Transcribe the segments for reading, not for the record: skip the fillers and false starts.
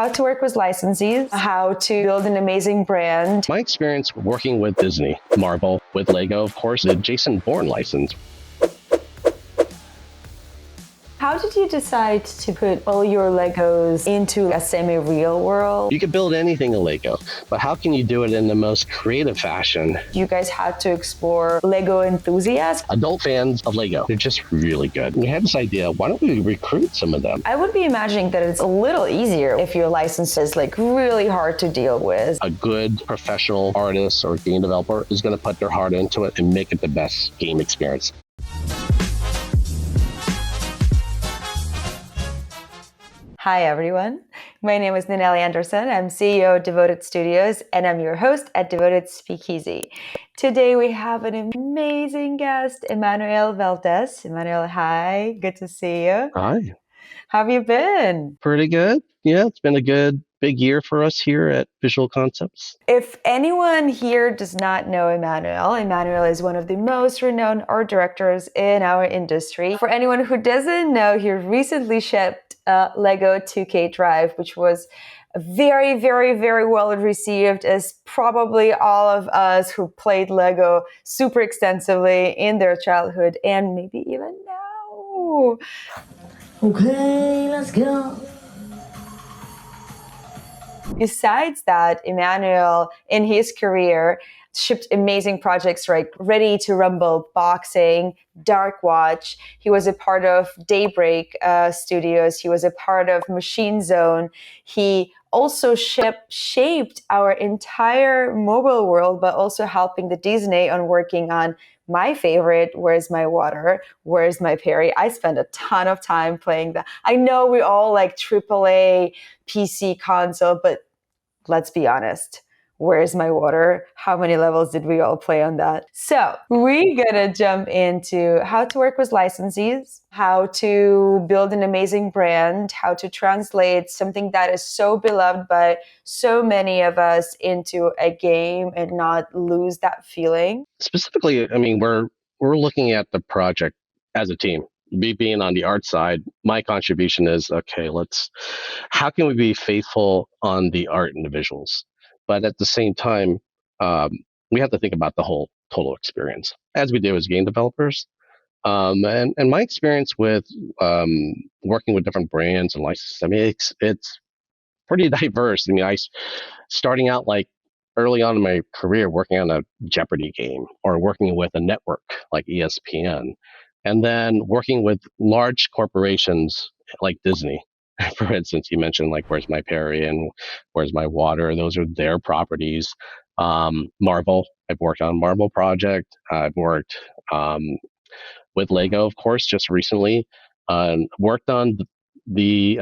how to work with licensees, how to build an amazing brand. My experience working with Disney, Marvel, with Lego, of course, the Jason Bourne license. How did you decide to put all your Legos into a semi-real world? You could build anything in Lego, but how can you do it in the most creative fashion? You guys had to explore Lego enthusiasts. Adult fans of Lego, they're just really good. We had this idea, why don't we recruit some of them? I would be imagining that it's a little easier if your license is really hard to deal with. A good professional artist or game developer is going to put their heart into it and make it the best game experience. Hi everyone, my name is Ninel Anderson. I'm CEO of Devoted Studios and I'm your host at Devoted Speakeasy. Today we have an amazing guest, Emmanuel Valdez. Emmanuel, hi, good to see you. Hi. How have you been? Pretty good. Yeah, it's been a good big year for us here at Visual Concepts. If anyone here does not know Emmanuel, Emmanuel is one of the most renowned art directors in our industry. For anyone who doesn't know, he recently shipped Lego 2K Drive, which was very, very, very well received, as probably all of us who played Lego super extensively in their childhood and maybe even now. Okay, let's go. Besides that, Emmanuel, in his career, shipped amazing projects like Ready to Rumble, Boxing, Dark Watch. He was a part of Daybreak Studios. He was a part of Machine Zone. He also shaped our entire mobile world, but also helping the Disney on working on my favorite, Where's My Water? Where's My Perry? I spent a ton of time playing that. I know we all like AAA PC console, but let's be honest. Where's My Water? How many levels did we all play on that? So we're gonna jump into how to work with licensees, how to build an amazing brand, how to translate something that is so beloved by so many of us into a game and not lose that feeling. Specifically, I mean, we're looking at the project as a team. Me being on the art side, my contribution is, okay, how can we be faithful on the art and the visuals? But at the same time, we have to think about the whole total experience, as we do as game developers. And my experience with working with different brands and licenses, I mean, it's pretty diverse. I mean, starting out like early on in my career working on a Jeopardy game or working with a network like ESPN, and then working with large corporations like Disney. For instance, you mentioned like Where's My Perry and Where's My Water? Those are their properties. Marvel, I've worked on Marvel project. I've worked with Lego, of course, just recently. Worked on the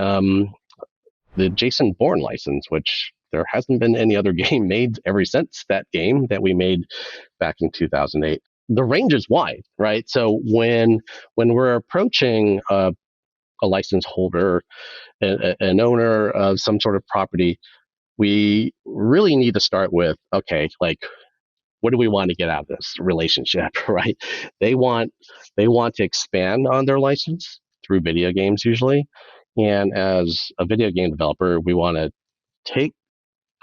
Jason Bourne license, which there hasn't been any other game made ever since that game that we made back in 2008. The range is wide, right? So when we're approaching a license holder, an owner of some sort of property, we really need to start with, okay, like, what do we want to get out of this relationship, right? They want to expand on their license through video games usually. And as a video game developer, we want to take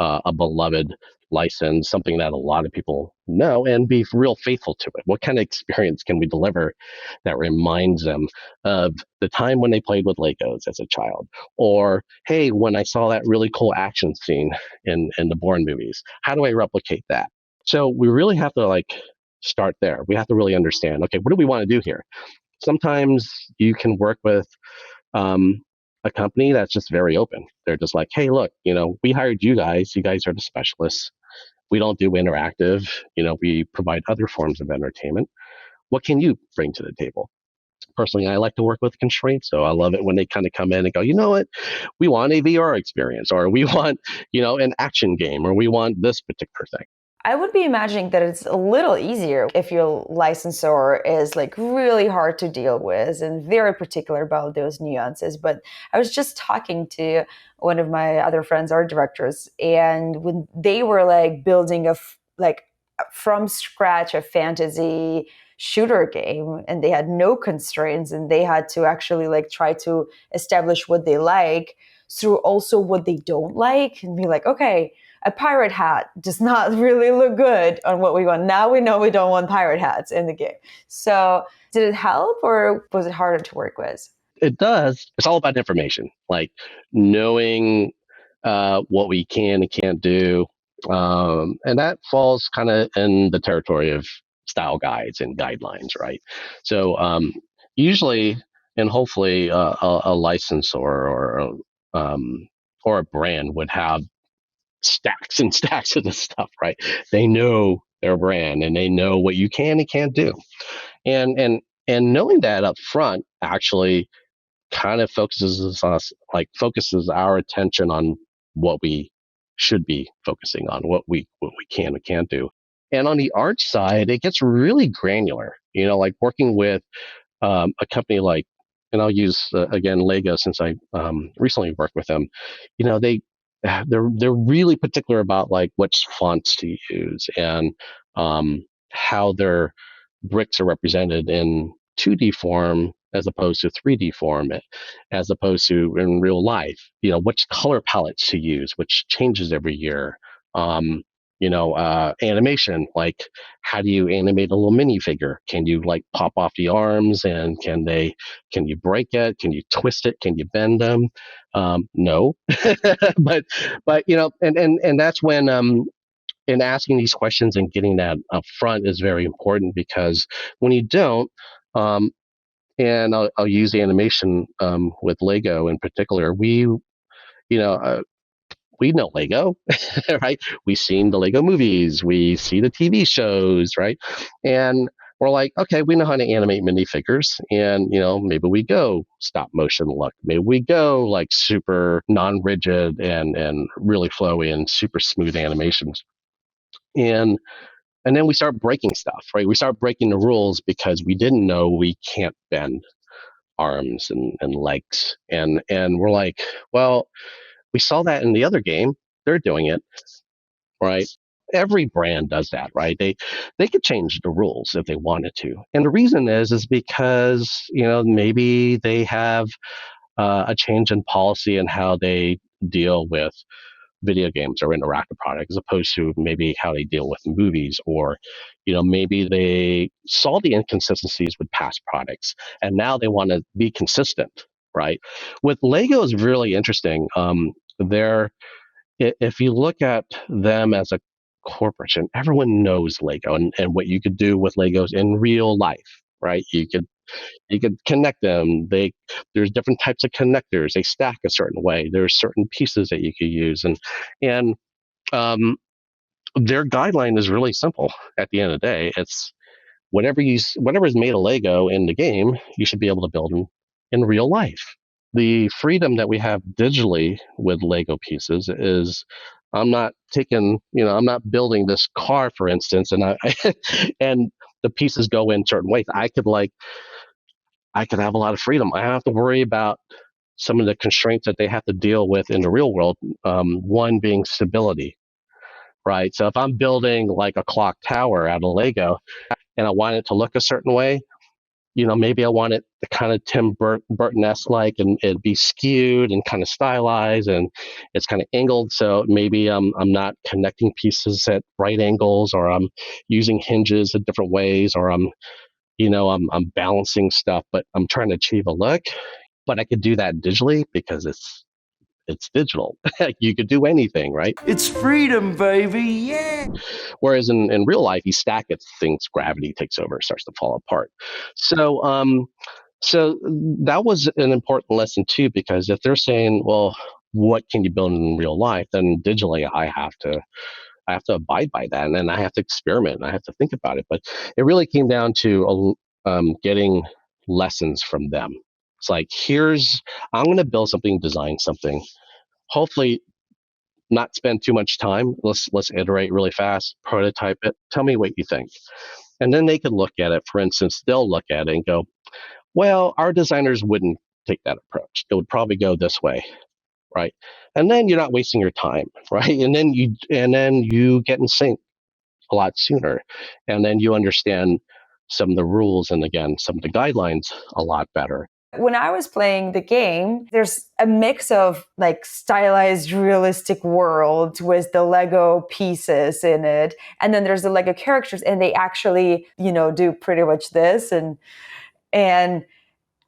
a beloved license, something that a lot of people know, and be real faithful to it. What kind of experience can we deliver that reminds them of the time when they played with Legos as a child? Or, hey, when I saw that really cool action scene in the Bourne movies, how do I replicate that? So we really have to start there. We have to really understand, okay, what do we want to do here? Sometimes you can work with a company that's just very open. They're just like, hey, look, we hired you guys. You guys are the specialists. We don't do interactive. We provide other forms of entertainment. What can you bring to the table? Personally, I like to work with constraints. So I love it when they kind of come in and go, you know what, we want a VR experience, or we want, an action game, or we want this particular thing. I would be imagining that it's a little easier if your licensor is really hard to deal with and very particular about those nuances. But I was just talking to one of my other friends, art directors, and when they were building from scratch a fantasy shooter game, and they had no constraints, and they had to actually try to establish what they like. through also what they don't like and be like, okay, a pirate hat does not really look good on what we want. Now we know we don't want pirate hats in the game. So did it help or was it harder to work with? It does. It's all about information, like knowing what we can and can't do. And that falls kind of in the territory of style guides and guidelines, right? So usually and hopefully a licensor or a brand would have stacks and stacks of this stuff, right? They know their brand and they know what you can and can't do. And knowing that up front actually kind of focuses our attention on what we should be focusing on, what we can and can't do. And on the art side, it gets really granular. Like working with a company like, and I'll use again Lego since I recently worked with them. They're really particular about like which fonts to use and how their bricks are represented in 2D form as opposed to 3D form, as opposed to in real life. Which color palettes to use, which changes every year. Animation, like how do you animate a little minifigure? Can you like pop off the arms and can you break it? Can you twist it? Can you bend them? No, but that's when in asking these questions and getting that up front is very important, because when you don't, and I'll use the animation with Lego in particular, we know Lego, right? We've seen the Lego movies, we see the TV shows, right? And we're like, okay, we know how to animate minifigures, and maybe we go stop motion look, maybe we go like super non-rigid and really flowy and super smooth animations, and then we start breaking stuff, right? We start breaking the rules because we didn't know we can't bend arms and legs, and we're like, well, we saw that in the other game. They're doing it, right? Every brand does that, right? They could change the rules if they wanted to, and the reason is because maybe they have a change in policy in how they deal with video games or interactive products as opposed to maybe how they deal with movies, or maybe they saw the inconsistencies with past products and now they want to be consistent, right? With Lego is really interesting. They're If you look at them as a corporation, everyone knows Lego and what you could do with Legos in real life, right? You could connect them. There's different types of connectors. They stack a certain way. There's certain pieces that you could use, and um, their guideline is really simple. At the end of the day, it's whatever is made of Lego in the game, you should be able to build in real life. The freedom that we have digitally with Lego pieces is I'm not I'm not building this car, for instance, and and the pieces go in certain ways. I could have a lot of freedom. I don't have to worry about some of the constraints that they have to deal with in the real world. One being stability, right? So if I'm building like a clock tower out of Lego and I want it to look a certain way, maybe I want it to kind of Tim Burton-esque like, and it'd be skewed and kind of stylized, and it's kind of angled. So maybe I'm not connecting pieces at right angles, or I'm using hinges in different ways, or I'm balancing stuff, but I'm trying to achieve a look. But I could do that digitally because it's digital. You could do anything, right? It's freedom, baby, yeah! Whereas in real life, you stack it, things, gravity takes over, starts to fall apart. So that was an important lesson too, because if they're saying, well, what can you build in real life? Then digitally, I have to abide by that, and then I have to experiment and I have to think about it. But it really came down to getting lessons from them. It's like, I'm going to build something, design something, hopefully not spend too much time. Let's iterate really fast, prototype it. Tell me what you think. And then they could look at it. For instance, they'll look at it and go, well, our designers wouldn't take that approach. It would probably go this way, right? And then you're not wasting your time, right? And then you get in sync a lot sooner. And then you understand some of the rules and again, some of the guidelines a lot better. When I was playing the game, there's a mix of like stylized, realistic world with the Lego pieces in it. And then there's the Lego characters, and they actually, do pretty much this. And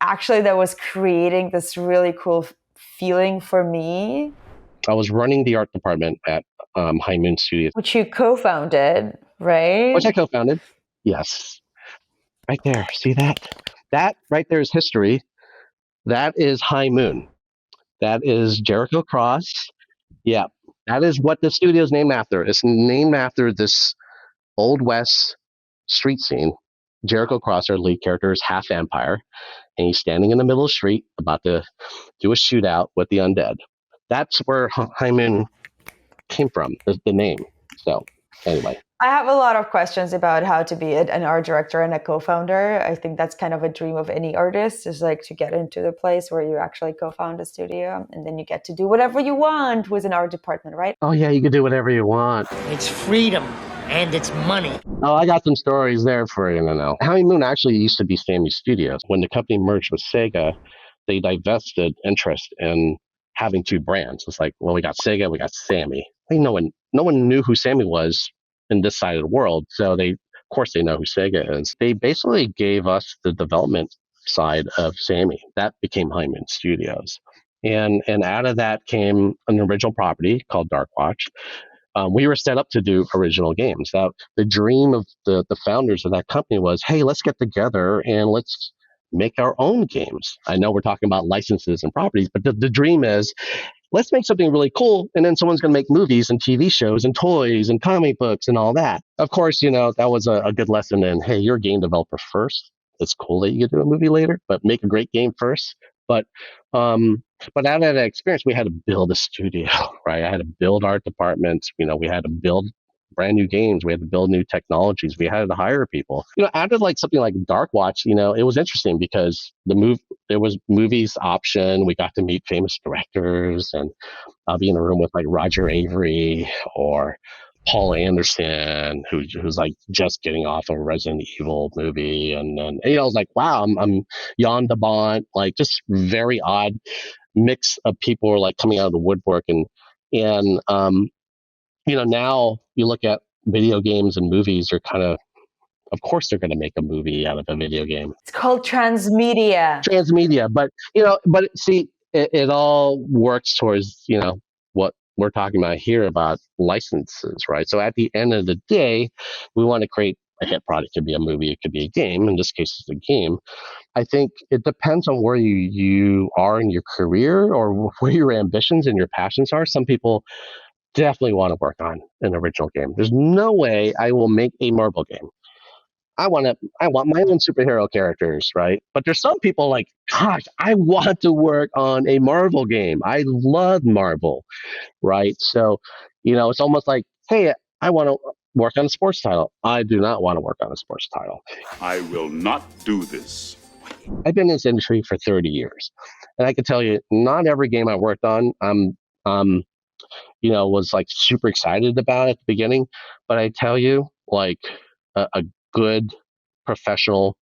actually that was creating this really cool feeling for me. I was running the art department at High Moon Studios. Which you co-founded, right? Which I co-founded. Yes. Right there. See that? That right there is history. That is High Moon. That is Jericho Cross. Yeah. That is what the studio is named after. It's named after this Old West street scene. Jericho Cross, our lead character, is half vampire, and he's standing in the middle of the street about to do a shootout with the undead. That's where High Moon came from, the name. So anyway. I have a lot of questions about how to be an art director and a co-founder. I think that's kind of a dream of any artist, is like to get into the place where you actually co-found a studio, and then you get to do whatever you want with an art department, right? Oh yeah, you can do whatever you want. It's freedom and it's money. Oh, I got some stories there for you to know. High Moon actually used to be Sammy Studios. When the company merged with Sega, they divested interest in having two brands. It's like, well, we got Sega, we got Sammy. I mean, no one knew who Sammy was in this side of the world. So of course they know who Sega is. They basically gave us the development side of Sammy. That became High Moon Studios. And out of that came an original property called Dark Watch. We were set up to do original games. The dream of the founders of that company was, hey, let's get together and let's make our own games. I know we're talking about licenses and properties, but the dream is, let's make something really cool, and then someone's going to make movies and TV shows and toys and comic books and all that. Of course, that was a good lesson in, hey, you're a game developer first. It's cool that you get to do a movie later, but make a great game first. But out of that experience, we had to build a studio, right? I had to build art departments. We had to build brand new games. We had to build new technologies. We had to hire people. After like something like Dark Watch, it was interesting because there was movies option. We got to meet famous directors, and I'll be in a room with like Roger Avery or Paul Anderson, who's like just getting off a Resident Evil movie, and then I was like, wow, I'm Jan de Bont, like just very odd mix of people were like coming out of the woodwork, and now you look at video games and movies are kind of course they're going to make a movie out of a video game. It's called transmedia. But see, it all works towards, what we're talking about here about licenses, right? So at the end of the day, we want to create a hit product. It could be a movie, it could be a game. In this case, it's a game. I think it depends on where you are in your career or where your ambitions and your passions are. Some people definitely want to work on an original game. There's no way I will make a Marvel game. I want my own superhero characters, right? But there's some people like, gosh, I want to work on a Marvel game. I love Marvel, right? So, it's almost like, hey, I want to work on a sports title. I do not want to work on a sports title. I will not do this. I've been in this industry for 30 years. And I can tell you, not every game I worked on, was like super excited about at the beginning. But I tell you, like a good professional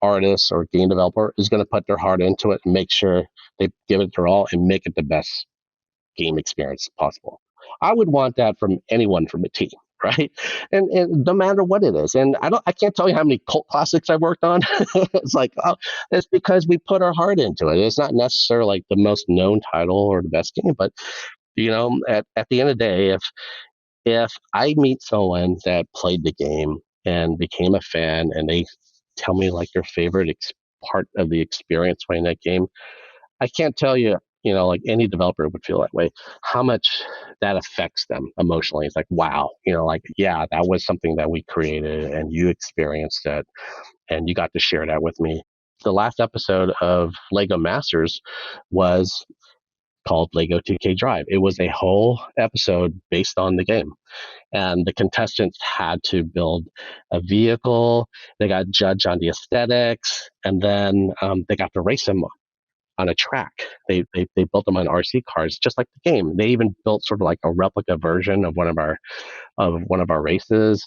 artist or game developer is going to put their heart into it and make sure they give it their all and make it the best game experience possible. I would want that from anyone from a team, right? And no matter what it is. And I can't tell you how many cult classics I've worked on. It's like, it's because we put our heart into it. It's not necessarily like the most known title or the best game, but at the end of the day, if I meet someone that played the game and became a fan and they tell me like their favorite part of the experience playing that game, I can't tell you, like any developer would feel that way, how much that affects them emotionally. It's like, wow, yeah, that was something that we created and you experienced it and you got to share that with me. The last episode of Lego Masters was called Lego 2K Drive. It was a whole episode based on the game. And the contestants had to build a vehicle. They got judged on the aesthetics, and then they got to race them on a track. They built them on RC cars, just like the game. They even built sort of like a replica version of one of our races,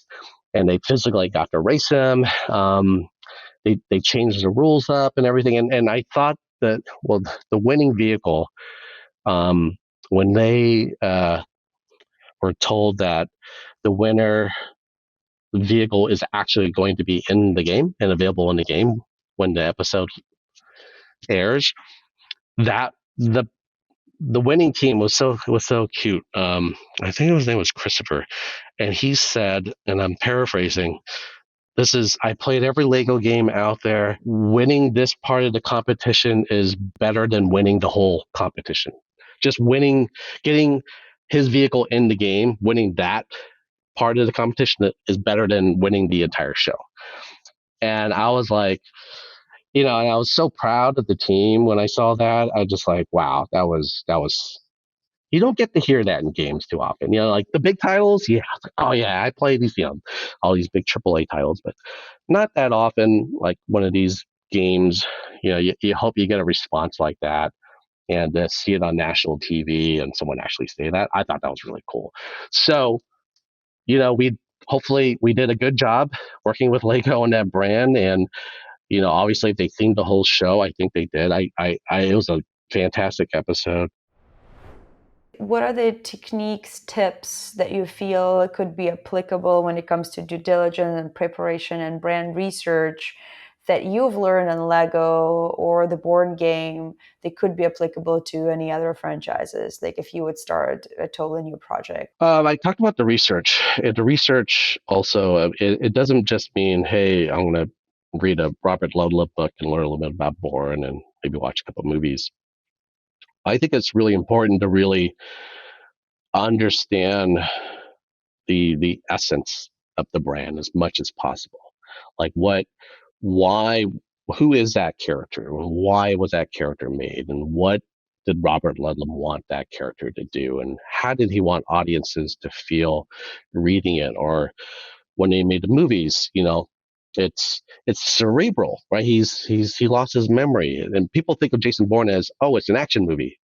and they physically got to race them. They changed the rules up and everything. And I thought the winning vehicle, when they were told that the winner vehicle is actually going to be in the game and available in the game when the episode airs, that the winning team was so cute. I think his name was Christopher, and he said, and I'm paraphrasing, I played every Lego game out there. Winning this part of the competition is better than winning the whole competition. Just winning, getting his vehicle in the game, winning that part of the competition is better than winning the entire show. And I was like, and I was so proud of the team when I saw that. I was just like, wow, that was, you don't get to hear that in games too often. Like the big titles, yeah. Oh yeah, I play these, all these big AAA titles, but not that often. Like one of these games, you hope you get a response like that, and to see it on national TV and someone actually say that, I thought that was really cool. So, hopefully we did a good job working with Lego and that brand, and obviously if they themed the whole show, I think they did. It was a fantastic episode. What are the techniques, tips that you feel could be applicable when it comes to due diligence and preparation and brand research that you've learned on Lego or the board game that could be applicable to any other franchises? Like if you would start a totally new project. I talked about the research. The research also, it doesn't just mean, hey, I'm going to read a Robert Ludlum book and learn a little bit about Bourne and maybe watch a couple movies. I think it's really important to really understand the essence of the brand as much as possible. Like why, who is that character? Why was that character made? And what did Robert Ludlum want that character to do? And how did he want audiences to feel reading it? Or when they made the movies, it's cerebral, right? He lost his memory, and people think of Jason Bourne as, oh, it's an action movie,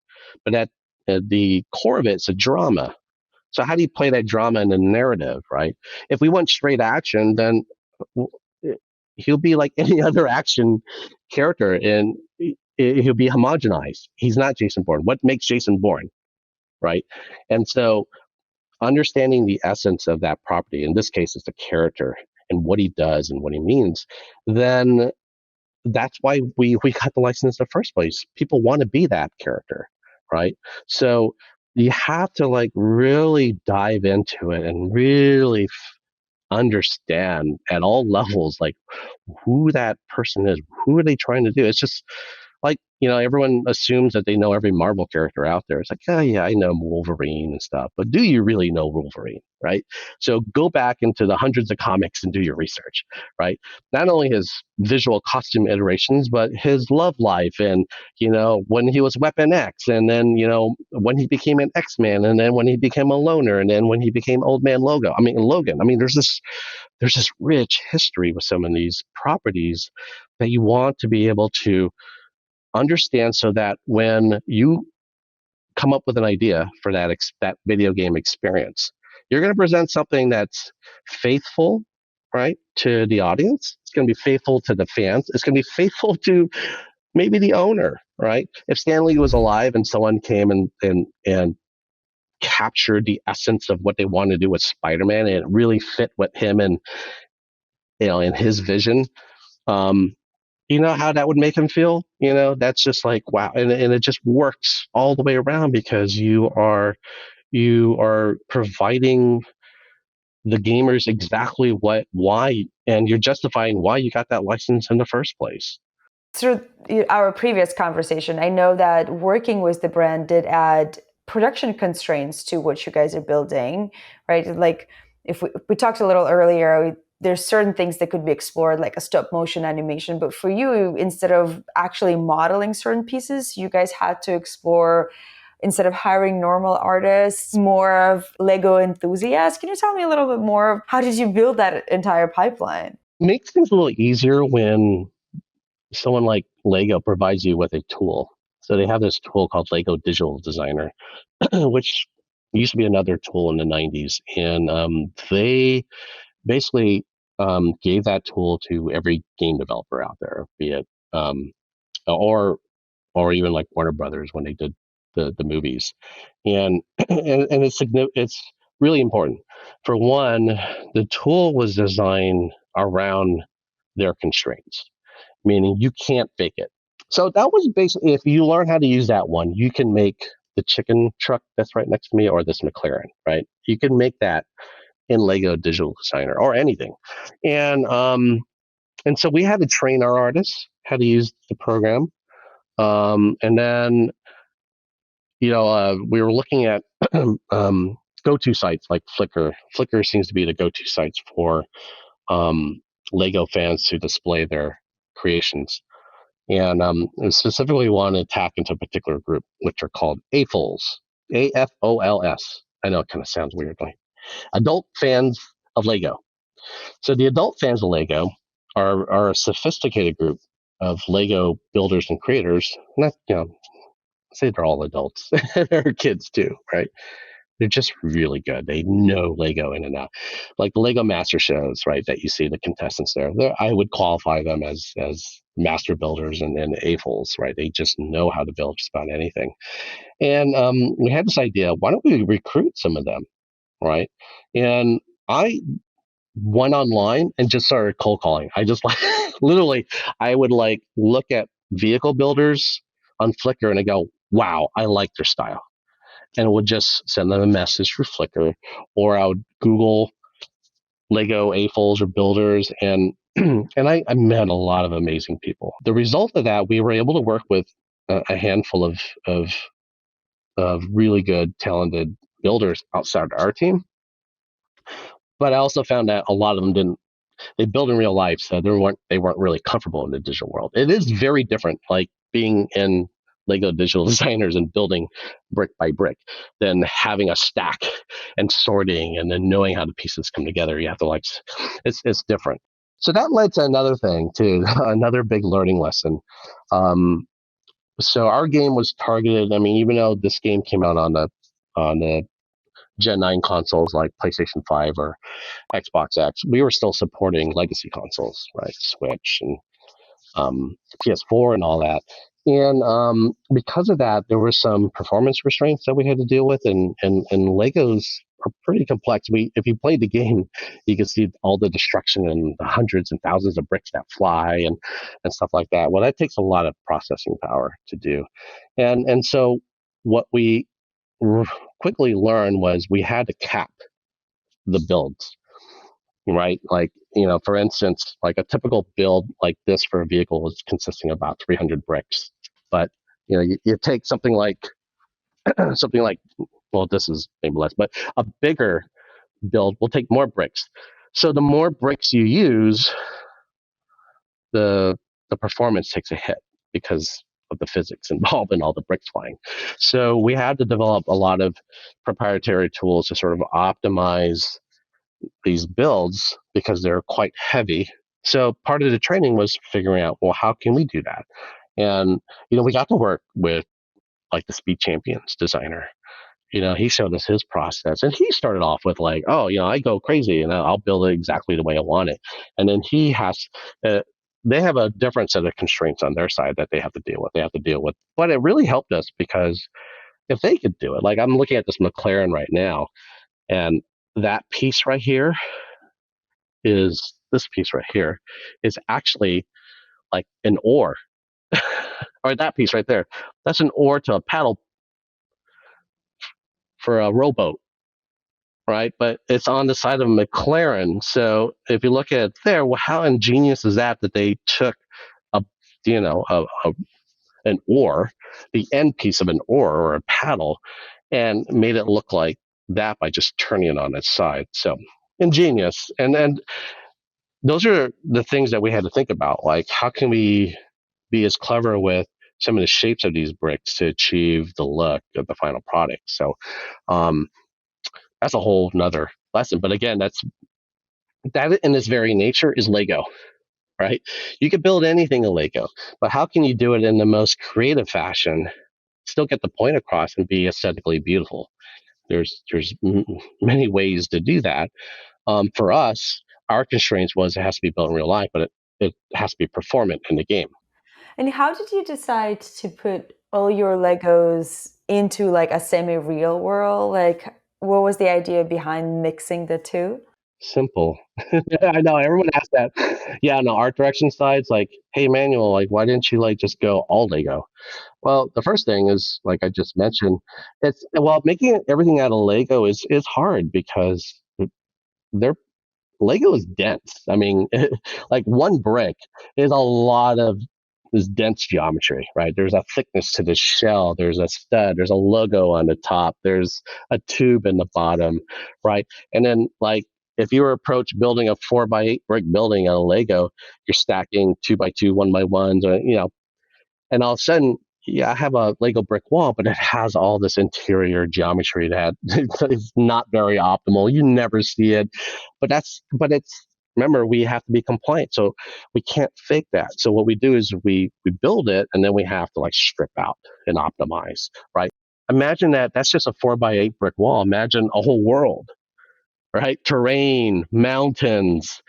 but at the core of it, it's a drama. So how do you play that drama in the narrative, right? If we went straight action, then he'll be like any other action character, and he'll be homogenized. He's not Jason Bourne. What makes Jason Bourne, right? And so understanding the essence of that property, in this case, it's the character and what he does and what he means, then that's why we got the license in the first place. People want to be that character, right? So you have to like really dive into it and really understand at all levels, like who that person is, who are they trying to do. It's just like, everyone assumes that they know every Marvel character out there. It's like, oh yeah, I know Wolverine and stuff, but do you really know Wolverine, right? So go back into the hundreds of comics and do your research, right? Not only his visual costume iterations, but his love life, and when he was Weapon X, and then when he became an X-Man, and then when he became a loner, and then when he became Old Man Logan. There's this rich history with some of these properties that you want to be able to understand, so that when you come up with an idea for that video game experience, you're going to present something that's faithful, right, to the audience. It's going to be faithful to the fans. It's going to be faithful to maybe the owner, right? If Stan Lee was alive and someone came and captured the essence of what they wanted to do with Spider-Man, and it really fit with him and and his vision, how that would make him feel? That's just like, wow. And it just works all the way around, because you are providing the gamers exactly why, and you're justifying why you got that license in the first place. Through our previous conversation, I know that working with the brand did add production constraints to what you guys are building, right? Like if we talked a little earlier, there's certain things that could be explored, like a stop motion animation. But for you, instead of actually modeling certain pieces, you guys had to explore, instead of hiring normal artists, more of Lego enthusiasts. Can you tell me a little bit more of how did you build that entire pipeline? It makes things a little easier when someone like Lego provides you with a tool. So they have this tool called Lego Digital Designer, which used to be another tool in the 90s. And they basically gave that tool to every game developer out there, be it or or even like Warner Brothers when they did the movies, and it's really important. For one, the tool was designed around their constraints, meaning you can't fake it. So that was basically, if you learn how to use that one, you can make the chicken truck that's right next to me, or this McLaren, right? You can make that in Lego Digital Designer or anything, and so we had to train our artists how to use the program, and then we were looking at go-to sites like Flickr. Flickr seems to be the go-to sites for um, Lego fans to display their creations. And specifically want to attack into a particular group, which are called AFOLs, AFOLS. I know it kind of sounds weird, like adult fans of Lego. So the adult fans of Lego are a sophisticated group of Lego builders and creators. Not, say they're all adults. They're kids too, right? They're just really good. They know Lego in and out. Like the Lego Master shows, right, that you see the contestants there. I would qualify them as master builders and AFOLs, right? They just know how to build just about anything. And we had this idea, why don't we recruit some of them, right? And I went online and just started cold calling. I just like, literally, I would like look at vehicle builders on Flickr and I go, wow, I like their style, and would just send them a message through Flickr, or I would Google Lego AFOLs or builders, and and I met a lot of amazing people. The result of that, we were able to work with a handful of really good, talented builders outside our team. But I also found that a lot of them didn't. They build in real life, so they weren't really comfortable in the digital world. It is very different, like being in Lego Digital Designers and building brick by brick, than having a stack and sorting and then knowing how the pieces come together. You have to it's different. So that led to another thing, to another big learning lesson. So our game was targeted. I mean, even though this game came out on the Gen 9 consoles like PlayStation 5 or Xbox X, we were still supporting legacy consoles, right? Switch and PS4 and all that. And because of that, there were some performance restraints that we had to deal with, and Legos are pretty complex. If you played the game, you can see all the destruction and the hundreds and thousands of bricks that fly and stuff like that. Well, that takes a lot of processing power to do, and so what we quickly learned was we had to cap the builds, right? Like, for instance, like a typical build like this for a vehicle is consisting of about 300 bricks. But, you take something like, well, this is maybe less, but a bigger build will take more bricks. So the more bricks you use, the performance takes a hit because of the physics involved in all the bricks flying. So we had to develop a lot of proprietary tools to sort of optimize these builds because they're quite heavy. So part of the training was figuring out, well, how can we do that? And, we got to work with like the Speed Champions designer. He showed us his process, and he started off with like, oh, I go crazy and I'll build it exactly the way I want it. And then they have a different set of constraints on their side that they have to deal with. But it really helped us because if they could do it, like I'm looking at this McLaren right now, and that piece right here this piece right here is actually like an oar, or that piece right there. That's an oar to a paddle for a rowboat, right? But it's on the side of a McLaren. So if you look at it there, well, how ingenious is that they took a, an oar, the end piece of an oar or a paddle, and made it look like that by just turning it on its side. So ingenious. And those are the things that we had to think about. Like, how can we be as clever with some of the shapes of these bricks to achieve the look of the final product? So that's a whole nother lesson. But again, that in its very nature is Lego, right? You can build anything in Lego, but how can you do it in the most creative fashion, still get the point across, and be aesthetically beautiful? There's many ways to do that. For us, our constraints was it has to be built in real life, but it has to be performant in the game. And how did you decide to put all your Legos into like a semi-real world? Like, what was the idea behind mixing the two? Simple. I know everyone asks that. Yeah, on the art direction side, it's like, hey, Manuel, like, why didn't you like just go all Lego? Well, the first thing is, like I just mentioned, making everything out of Lego is hard because they're Lego is dense. I mean, like one brick is a lot of this dense geometry, right? There's a thickness to the shell. There's a stud. There's a logo on the top. There's a tube in the bottom, right? And then, like, if you were approach building a 4x8 brick building out of Lego, you're stacking 2x2, 1x1s, or and all of a sudden, yeah, I have a Lego brick wall, but it has all this interior geometry that is not very optimal. You never see it, but it's, remember, we have to be compliant. So we can't fake that. So what we do is we build it and then we have to like strip out and optimize, right? Imagine that's just a 4x8 brick wall. Imagine a whole world, right? Terrain, mountains,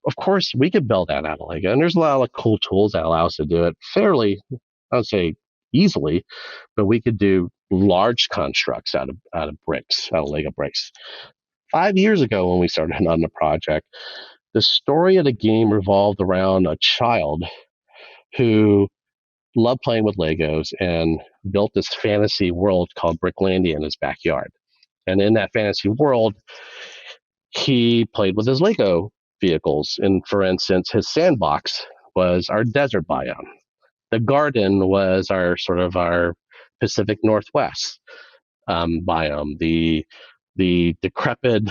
of course, we could build that out of Lego, and there's a lot of cool tools that allow us to do it fairly, I would say, easily. But we could do large constructs out of bricks, out of Lego bricks. 5 years ago, when we started on the project, the story of the game revolved around a child who loved playing with Legos and built this fantasy world called Bricklandia in his backyard. And in that fantasy world, he played with his Lego vehicles. And for instance, his sandbox was our desert biome. The garden was our Pacific Northwest biome. The decrepit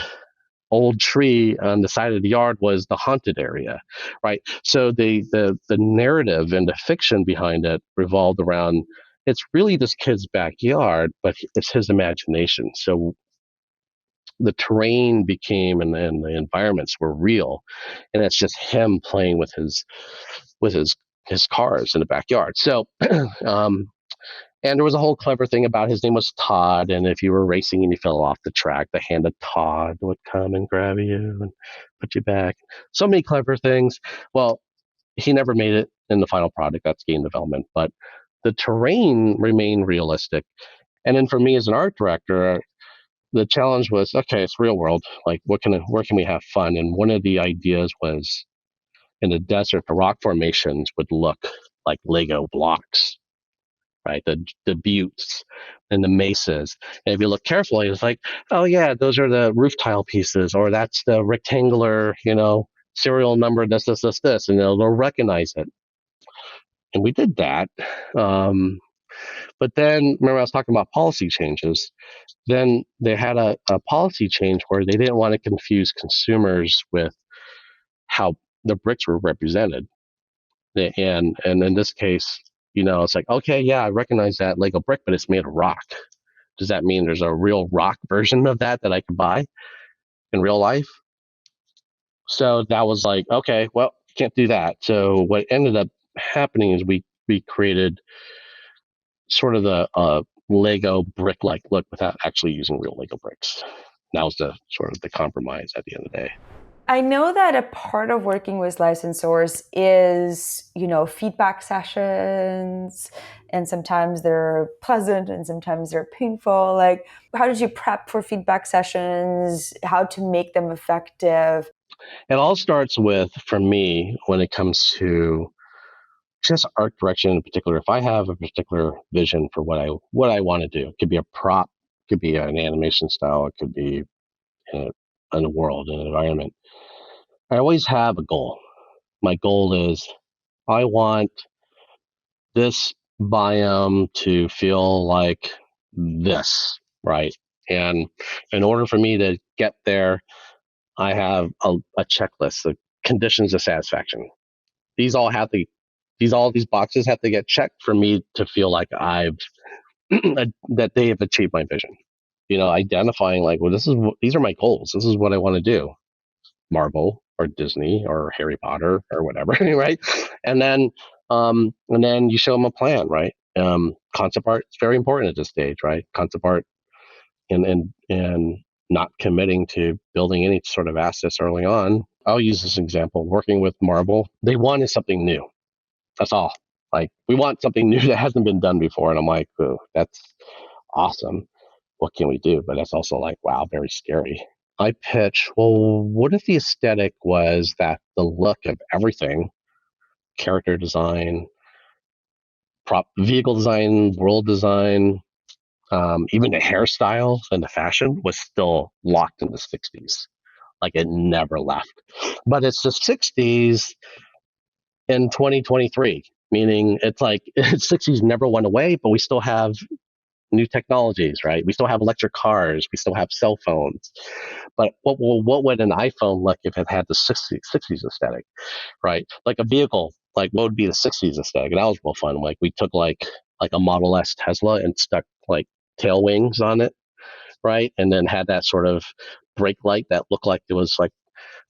old tree on the side of the yard was the haunted area, right? So the narrative and the fiction behind it revolved around, it's really this kid's backyard, but it's his imagination. So the terrain became and the environments were real, and it's just him playing with his cars in the backyard. So and there was a whole clever thing about his name was Todd, and if you were racing and you fell off the track, the hand of Todd would come and grab you and put you back. So many clever things. Well, he never made it in the final product. That's game development, but the terrain remained realistic. And then for me as an art director, the challenge was, okay, it's real world. Like, where can we have fun? And one of the ideas was, in the desert, the rock formations would look like Lego blocks, right? The buttes and the mesas. And if you look carefully, it's like, oh yeah, those are the roof tile pieces, or that's the rectangular, serial number, this, and they'll recognize it. And we did that. But then, remember, I was talking about policy changes. Then they had a policy change where they didn't want to confuse consumers with how the bricks were represented. And in this case, it's like, okay, yeah, I recognize that Lego brick, but it's made of rock. Does that mean there's a real rock version of that I could buy in real life? So that was like, okay, well, can't do that. So what ended up happening is we created sort of the Lego brick-like look without actually using real Lego bricks. That was the sort of the compromise at the end of the day. I know that a part of working with licensors is, feedback sessions, and sometimes they're pleasant and sometimes they're painful. Like, how did you prep for feedback sessions? How to make them effective? It all starts with, for me, when it comes to just art direction in particular, if I have a particular vision for what I want to do, it could be a prop, it could be an animation style, it could be in a world, an environment. I always have a goal. My goal is, I want this biome to feel like this, right? And in order for me to get there, I have a checklist, the conditions of satisfaction. All these boxes have to get checked for me to feel like I've that they have achieved my vision. Identifying like, well, these are my goals. This is what I want to do. Marvel or Disney or Harry Potter or whatever, right? And then you show them a plan, right? Concept art is very important at this stage, right? Concept art and not committing to building any sort of assets early on. I'll use this example. Working with Marvel, they wanted something new. That's all. Like, we want something new that hasn't been done before. And I'm like, oh, that's awesome. What can we do? But that's also like, wow, very scary. I pitch, well, what if the aesthetic was that the look of everything, character design, vehicle design, world design, even the hairstyle and the fashion was still locked in the 60s. Like, it never left. But it's the 60s in 2023, meaning it's like 60s never went away, but we still have new technologies, right? We still have electric cars. We still have cell phones. But what would an iPhone look if it had the 60s aesthetic, right? Like a vehicle, like what would be the 60s aesthetic? And that was real fun. Like, we took like a Model S Tesla and stuck like tail wings on it, right? And then had that sort of brake light that looked like it was like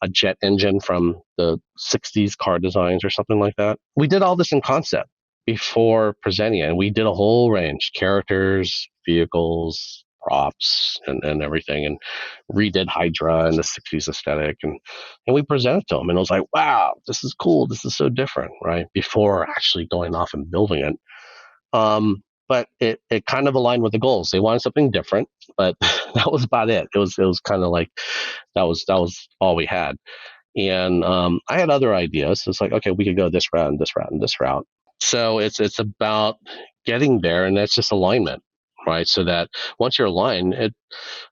a jet engine from the 60s car designs or something like that. We did all this in concept before presenting it, and we did a whole range, characters, vehicles, props, and everything, and redid Hydra and the 60s aesthetic, and we presented to them, and it was like, wow, this is cool, this is so different, right? Before actually going off and building it. But it kind of aligned with the goals. They wanted something different, but that was about it. It was kind of like that was all we had. And I had other ideas. It's like, okay, we could go this route and this route and this route. So it's about getting there, and that's just alignment, right? So that once you're aligned,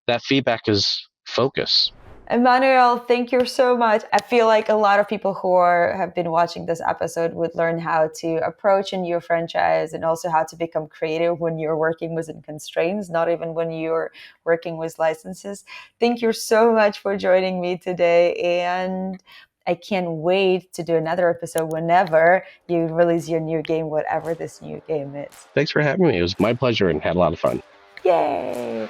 that feedback is focus. Emmanuel, thank you so much. I feel like a lot of people who have been watching this episode would learn how to approach a new franchise and also how to become creative when you're working within constraints, not even when you're working with licenses. Thank you so much for joining me today. And I can't wait to do another episode whenever you release your new game, whatever this new game is. Thanks for having me. It was my pleasure and had a lot of fun. Yay!